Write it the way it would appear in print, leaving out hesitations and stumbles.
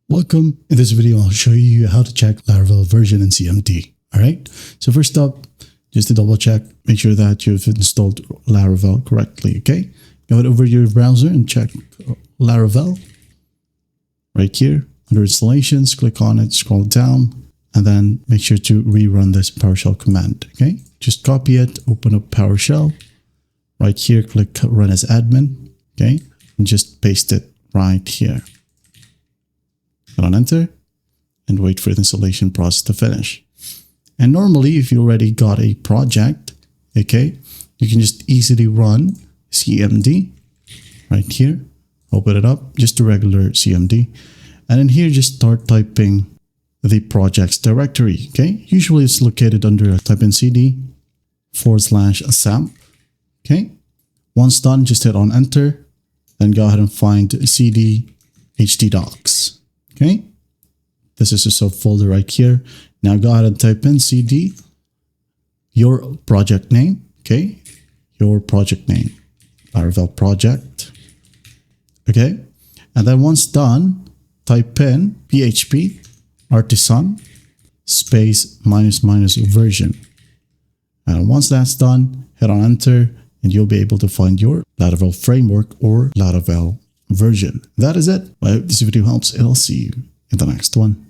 Welcome. In this video, I'll show you how to check Laravel version in CMD. All right. So first up, just to double check, make sure that you've installed Laravel correctly. Okay. Go over your browser and check Laravel. Right here under installations, click on it, scroll down, and then make sure to rerun this PowerShell command. Okay. Just copy it, open up PowerShell. Right here, click run as admin. Okay. And just paste it right here. Hit on enter and wait for the installation process to finish. And normally, if you already got a project, okay, you can just easily run CMD right here. Open it up, just a regular CMD. And in here, just start typing the projects directory, okay? Usually it's located under type in cd/samp, okay? Once done, just hit on enter, then go ahead and find cd htdocs. Okay, this is a subfolder right here. Now go ahead and type in cd, your project name, okay, your project name, Laravel project, okay, and then once done, type in php artisan space -- version, and once that's done, hit on enter, and you'll be able to find your Laravel framework or Laravel version. That is it. I hope this video helps, and I'll see you in the next one.